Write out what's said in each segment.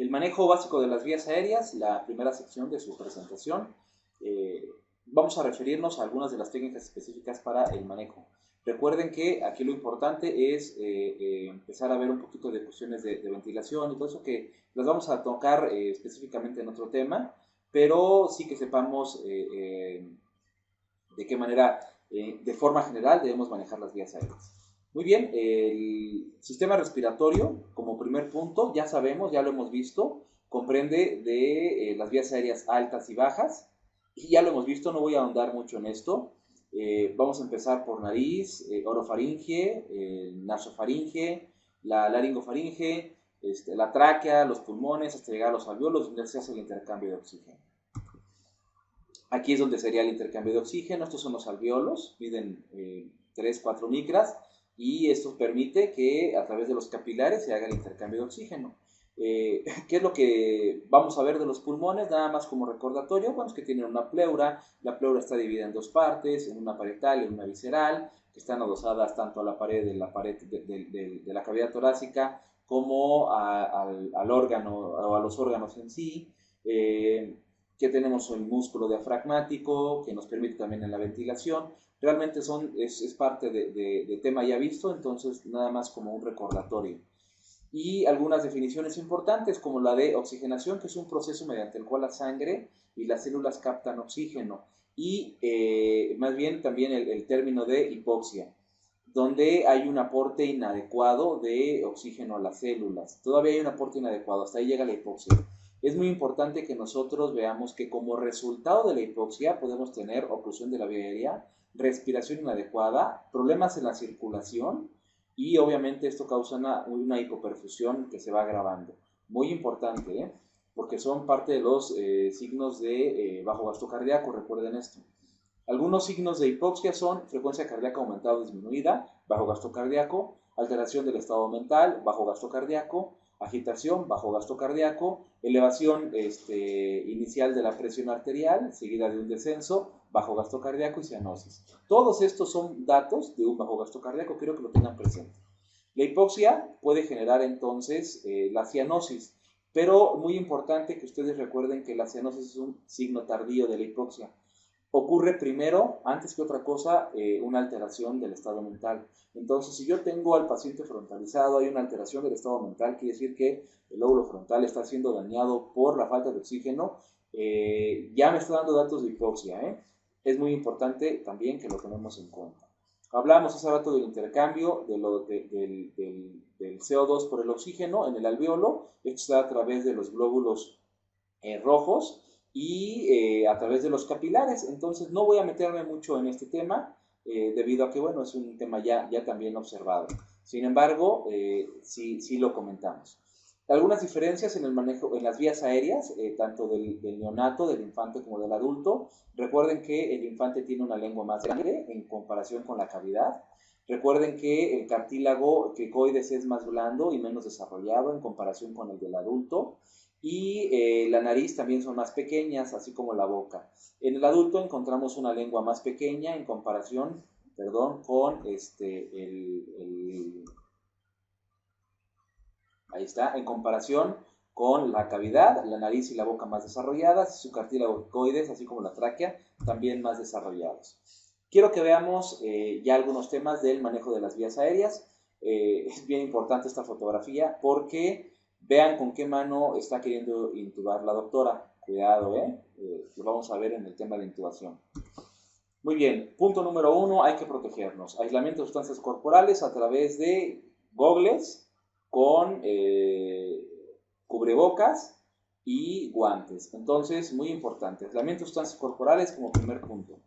El manejo básico de las vías aéreas, la primera sección de su presentación. Vamos a referirnos a algunas de las técnicas específicas para el manejo. Recuerden que aquí lo importante es empezar a ver un poquito de cuestiones de ventilación y todo eso, que las vamos a tocar específicamente en otro tema, pero sí que sepamos de qué manera, de forma general, debemos manejar las vías aéreas. Muy bien, el sistema respiratorio, como primer punto, ya sabemos, ya lo hemos visto, comprende de las vías aéreas altas y bajas, y ya lo hemos visto, no voy a ahondar mucho en esto. Vamos a empezar por nariz, orofaringe, nasofaringe, la laringofaringe, la tráquea, los pulmones, hasta llegar a los alveolos, donde se hace el intercambio de oxígeno. Aquí es donde sería el intercambio de oxígeno. Estos son los alveolos, miden 3-4 micras, y esto permite que a través de los capilares se haga el intercambio de oxígeno. ¿Qué es lo que vamos a ver de los pulmones? Nada más como recordatorio, bueno, es que tienen una pleura. La pleura está dividida en dos partes, en una parietal y en una visceral, que están adosadas tanto a la pared de la cavidad torácica como al órgano o a los órganos en sí. Que tenemos el músculo diafragmático, que nos permite también en la ventilación. Realmente es parte de tema ya visto, entonces nada más como un recordatorio. Y algunas definiciones importantes, como la de oxigenación, que es un proceso mediante el cual la sangre y las células captan oxígeno. Y más bien también el término de hipoxia, donde hay un aporte inadecuado de oxígeno a las células. Todavía hay un aporte inadecuado, hasta ahí llega la hipoxia. Es muy importante que nosotros veamos que como resultado de la hipoxia podemos tener oclusión de la vía aérea, respiración inadecuada, problemas en la circulación y obviamente esto causa una hipoperfusión que se va agravando. Muy importante, ¿eh? Porque son parte de los signos de bajo gasto cardíaco, recuerden esto. Algunos signos de hipoxia son frecuencia cardíaca aumentada o disminuida, bajo gasto cardíaco, alteración del estado mental, bajo gasto cardíaco, agitación, bajo gasto cardíaco, elevación inicial de la presión arterial, seguida de un descenso, bajo gasto cardíaco y cianosis. Todos estos son datos de un bajo gasto cardíaco, quiero que lo tengan presente. La hipoxia puede generar entonces la cianosis, pero muy importante que ustedes recuerden que la cianosis es un signo tardío de la hipoxia. Ocurre primero, antes que otra cosa, una alteración del estado mental. Entonces, si yo tengo al paciente frontalizado, hay una alteración del estado mental, quiere decir que el lóbulo frontal está siendo dañado por la falta de oxígeno, ya me está dando datos de hipoxia. Es muy importante también que lo tenemos en cuenta. Hablamos hace rato del intercambio del CO2 por el oxígeno en el alveolo. Esto se da a través de los glóbulos rojos y a través de los capilares. Entonces no voy a meterme mucho en este tema debido a que, bueno, es un tema ya también observado. Sin embargo, sí lo comentamos. Algunas diferencias en el manejo, en las vías aéreas, tanto del neonato, del infante como del adulto. Recuerden que el infante tiene una lengua más grande en comparación con la cavidad. Recuerden que el cartílago cricoides es más blando y menos desarrollado en comparación con el del adulto. Y la nariz también son más pequeñas, así como la boca. En el adulto encontramos una lengua más pequeña en comparación, con ahí está, en comparación con la cavidad, la nariz y la boca más desarrolladas, su cartílago cricoides, así como la tráquea, también más desarrollados. Quiero que veamos ya algunos temas del manejo de las vías aéreas. Es bien importante esta fotografía porque vean con qué mano está queriendo intubar la doctora. Cuidado, lo vamos a ver en el tema de intubación. Muy bien, punto número 1, hay que protegernos. Aislamiento de sustancias corporales a través de gogles con cubrebocas y guantes. Entonces, muy importante, aislamiento de sustancias corporales como primer punto.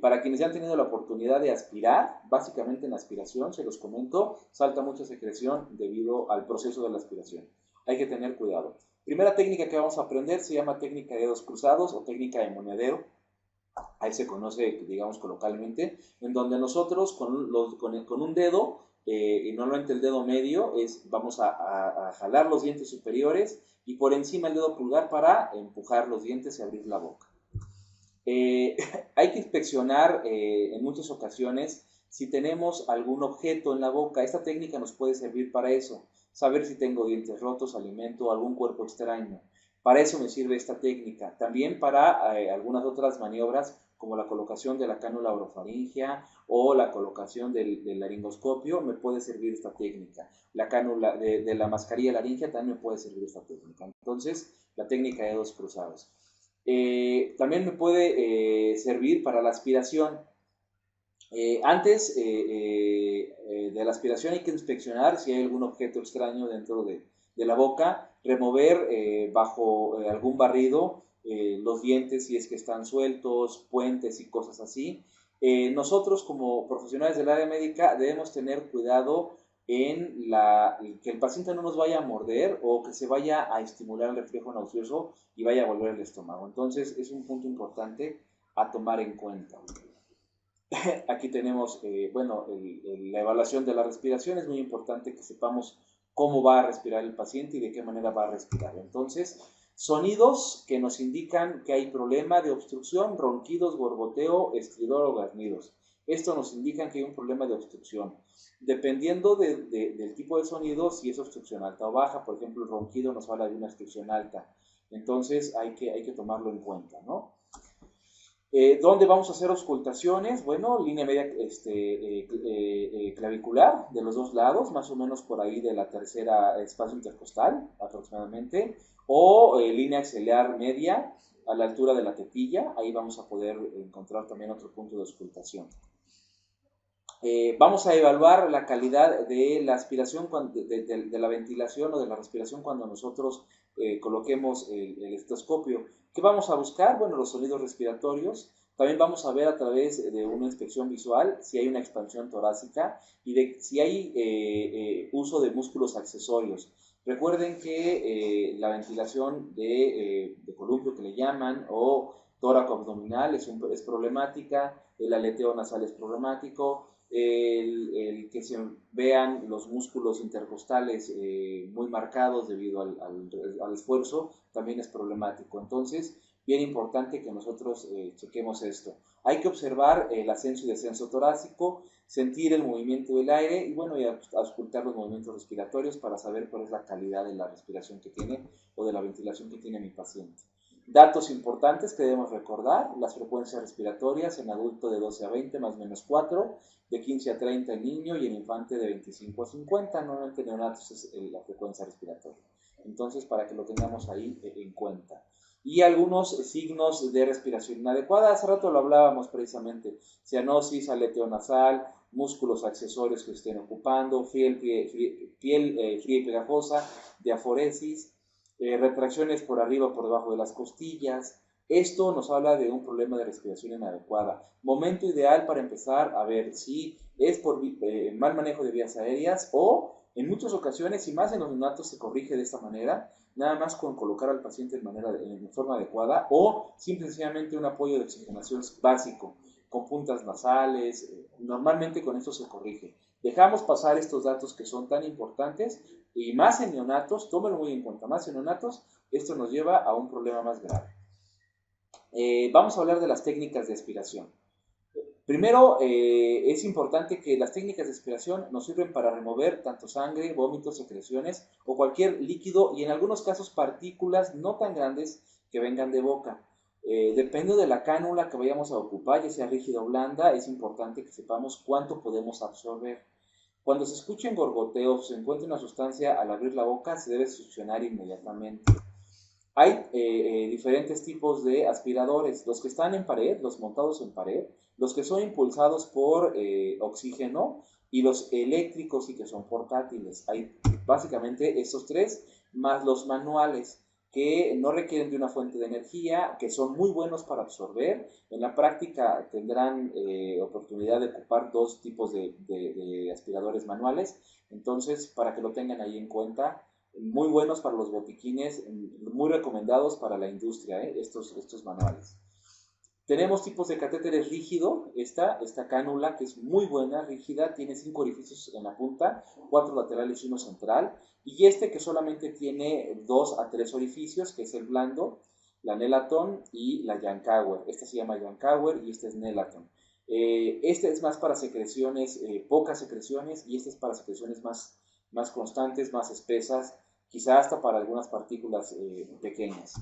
Para quienes ya han tenido la oportunidad de aspirar, básicamente en la aspiración, se los comento, salta mucha secreción debido al proceso de la aspiración. Hay que tener cuidado. Primera técnica que vamos a aprender se llama técnica de dedos cruzados o técnica de monedero. Ahí se conoce, digamos, coloquialmente, en donde nosotros con un dedo, y normalmente el dedo medio, vamos a jalar los dientes superiores y por encima el dedo pulgar para empujar los dientes y abrir la boca. Hay que inspeccionar en muchas ocasiones si tenemos algún objeto en la boca. Esta técnica nos puede servir para eso, saber si tengo dientes rotos, alimento, algún cuerpo extraño. Para eso me sirve esta técnica. También para algunas otras maniobras, como la colocación de la cánula orofaringea o la colocación del laringoscopio, me puede servir esta técnica. La cánula de la mascarilla laringea también me puede servir esta técnica. Entonces, la técnica de dedos cruzados. También me puede servir para la aspiración. Antes de la aspiración hay que inspeccionar si hay algún objeto extraño dentro de la boca, remover bajo algún barrido los dientes si es que están sueltos, puentes y cosas así. Nosotros como profesionales del área médica debemos tener cuidado en que el paciente no nos vaya a morder o que se vaya a estimular el reflejo nauseoso y vaya a volver el estómago. Entonces es un punto importante a tomar en cuenta. Aquí tenemos, la evaluación de la respiración. Es muy importante que sepamos cómo va a respirar el paciente y de qué manera va a respirar. Entonces, sonidos que nos indican que hay problema de obstrucción: ronquidos, gorgoteo, estridor o graznidos. Esto nos indica que hay un problema de obstrucción. Dependiendo del tipo de sonido, si es obstrucción alta o baja, por ejemplo, el ronquido nos habla de una obstrucción alta. Entonces, hay que tomarlo en cuenta, ¿no? ¿Dónde vamos a hacer auscultaciones? Bueno, línea media clavicular de los dos lados, más o menos por ahí de la tercera espacio intercostal aproximadamente, o línea axilar media a la altura de la tetilla. Ahí vamos a poder encontrar también otro punto de auscultación. Vamos a evaluar la calidad de la aspiración, de la ventilación o de la respiración cuando nosotros coloquemos el estetoscopio. ¿Qué vamos a buscar? Bueno, los sonidos respiratorios. También vamos a ver a través de una inspección visual si hay una expansión torácica y si hay uso de músculos accesorios. Recuerden que la ventilación de columpio, que le llaman, o tóraco abdominal es problemática, el aleteo nasal es problemático, el que se vean los músculos intercostales muy marcados debido al esfuerzo también es problemático. Entonces, bien importante que nosotros chequemos esto. Hay que observar el ascenso y descenso torácico, sentir el movimiento del aire y bueno, y auscultar los movimientos respiratorios para saber cuál es la calidad de la respiración que tiene o de la ventilación que tiene mi paciente. Datos importantes que debemos recordar: las frecuencias respiratorias en adulto de 12 a 20 más o menos 4, de 15 a 30 en niño y en infante de 25 a 50, normalmente en neonatos es la frecuencia respiratoria. Entonces, para que lo tengamos ahí en cuenta. Y algunos signos de respiración inadecuada, hace rato lo hablábamos precisamente: cianosis, aleteo nasal, músculos accesorios que estén ocupando, piel fría y pegajosa, diaforesis, retracciones por arriba o por debajo de las costillas. Esto nos habla de un problema de respiración inadecuada. Momento ideal para empezar a ver si es por mal manejo de vías aéreas o en muchas ocasiones, y más en los neonatos, se corrige de esta manera, nada más con colocar al paciente en forma adecuada o simplemente un apoyo de oxigenación básico con puntas nasales. Normalmente con esto se corrige. Dejamos pasar estos datos que son tan importantes y más en neonatos, tómenlo muy en cuenta, más en neonatos, esto nos lleva a un problema más grave. Vamos a hablar de las técnicas de aspiración. Primero, es importante que las técnicas de aspiración nos sirven para remover tanto sangre, vómitos, secreciones o cualquier líquido y en algunos casos partículas no tan grandes que vengan de boca. Depende de la cánula que vayamos a ocupar, ya sea rígida o blanda, es importante que sepamos cuánto podemos absorber. Cuando se escuchen gorgoteos, se encuentre una sustancia al abrir la boca, se debe succionar inmediatamente. Hay diferentes tipos de aspiradores: los que están en pared, los montados en pared, los que son impulsados por oxígeno y los eléctricos y que son portátiles. Hay básicamente estos tres, más los manuales que no requieren de una fuente de energía, que son muy buenos para absorber. En la práctica tendrán oportunidad de ocupar dos tipos de aspiradores manuales. Entonces, para que lo tengan ahí en cuenta, muy buenos para los botiquines, muy recomendados para la industria, estos manuales. Tenemos tipos de catéteres rígido. Esta cánula, que es muy buena, rígida, tiene 5 orificios en la punta, 4 laterales y 1 central. Y que solamente tiene 2 a 3 orificios, que es el blando, la Nelaton y la Yankauer. Esta se llama Yankauer y esta es Nelaton. Este es más para secreciones, pocas secreciones, y este es para secreciones más constantes, más espesas, quizá hasta para algunas partículas pequeñas.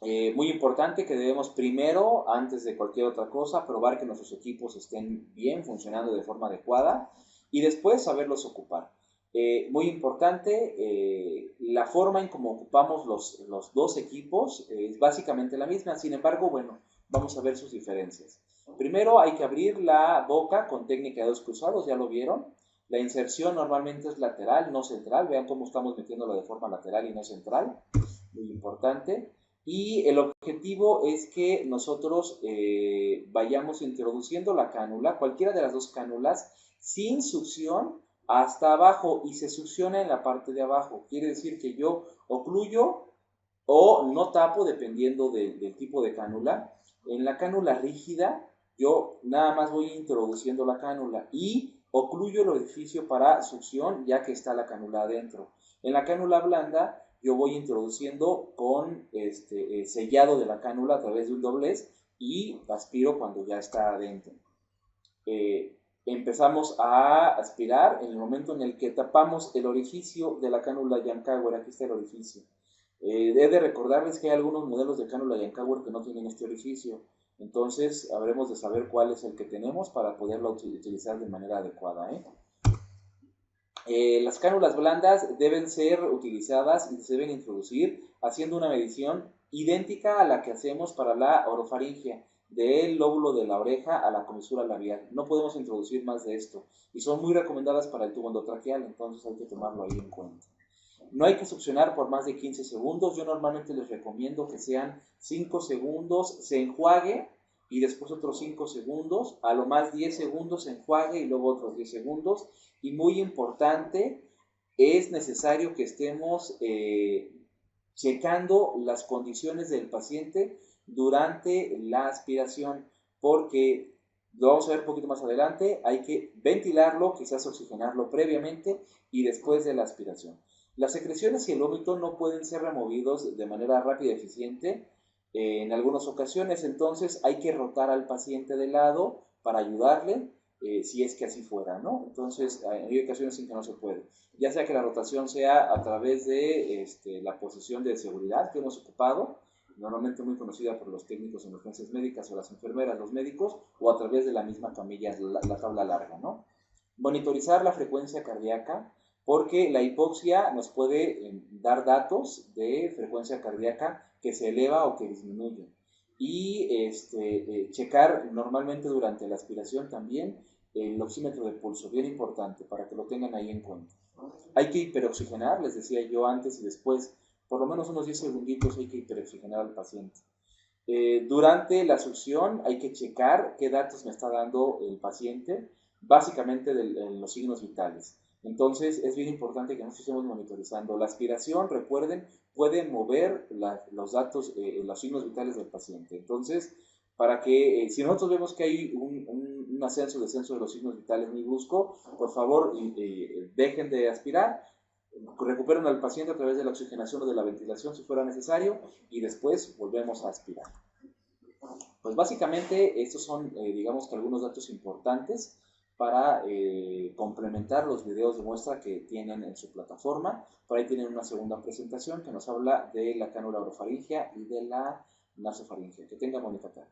Muy importante que debemos primero, antes de cualquier otra cosa, probar que nuestros equipos estén bien, funcionando de forma adecuada, y después saberlos ocupar. Muy importante, la forma en cómo ocupamos los dos equipos es básicamente la misma, sin embargo, bueno, vamos a ver sus diferencias. Primero hay que abrir la boca con técnica de dedos cruzados, ya lo vieron. La inserción normalmente es lateral, no central. Vean cómo estamos metiéndola de forma lateral y no central. Muy importante. Y el objetivo es que nosotros vayamos introduciendo la cánula, cualquiera de las dos cánulas, sin succión hasta abajo, y se succiona en la parte de abajo. Quiere decir que yo ocluyo o no tapo, dependiendo del tipo de cánula. En la cánula rígida, yo nada más voy introduciendo la cánula y ocluyo el orificio para succión, ya que está la cánula adentro. En la cánula blanda, yo voy introduciendo con sellado de la cánula a través de un doblez y aspiro cuando ya está adentro. Empezamos a aspirar en el momento en el que tapamos el orificio de la cánula Yankauer. Aquí está el orificio. He de recordarles que hay algunos modelos de cánula Yankauer que no tienen este orificio. Entonces, habremos de saber cuál es el que tenemos para poderlo utilizar de manera adecuada. Las cánulas blandas deben ser utilizadas y se deben introducir haciendo una medición idéntica a la que hacemos para la orofaringia, del lóbulo de la oreja a la comisura labial. No podemos introducir más de esto, y son muy recomendadas para el tubo endotraqueal, entonces hay que tomarlo ahí en cuenta. No hay que succionar por más de 15 segundos. Yo normalmente les recomiendo que sean 5 segundos, se enjuague y después otros 5 segundos, a lo más 10 segundos se enjuague y luego otros 10 segundos. Y muy importante, es necesario que estemos checando las condiciones del paciente durante la aspiración, porque lo vamos a ver un poquito más adelante, hay que ventilarlo, quizás oxigenarlo previamente y después de la aspiración. Las secreciones y el vómito no pueden ser removidos de manera rápida y eficiente en algunas ocasiones, entonces hay que rotar al paciente de lado para ayudarle, si es que así fuera, ¿no? Entonces hay ocasiones en que no se puede, ya sea que la rotación sea a través de la posición de seguridad que hemos ocupado, normalmente muy conocida por los técnicos en urgencias médicas o las enfermeras, los médicos, o a través de la misma camilla, la tabla larga, ¿no? Monitorizar la frecuencia cardíaca, porque la hipoxia nos puede dar datos de frecuencia cardíaca que se eleva o que disminuye. Y checar normalmente durante la aspiración también el oxímetro de pulso, bien importante, para que lo tengan ahí en cuenta. Hay que hiperoxigenar, les decía yo antes y después, por lo menos unos 10 segunditos hay que hiperoxigenar al paciente. Durante la succión hay que checar qué datos me está dando el paciente, básicamente de los signos vitales. Entonces es bien importante que nosotros estemos monitorizando. La aspiración, recuerden, puede mover los datos, los signos vitales del paciente. Entonces, para que si nosotros vemos que hay un ascenso o descenso de los signos vitales muy brusco, por favor dejen de aspirar, recuperen al paciente a través de la oxigenación o de la ventilación si fuera necesario, y después volvemos a aspirar. Pues básicamente estos son, digamos que algunos datos importantes para complementar los videos de muestra que tienen en su plataforma. Por ahí tienen una segunda presentación que nos habla de la cánula orofaringia y de la nasofaringia. Que tengan bonita tarde.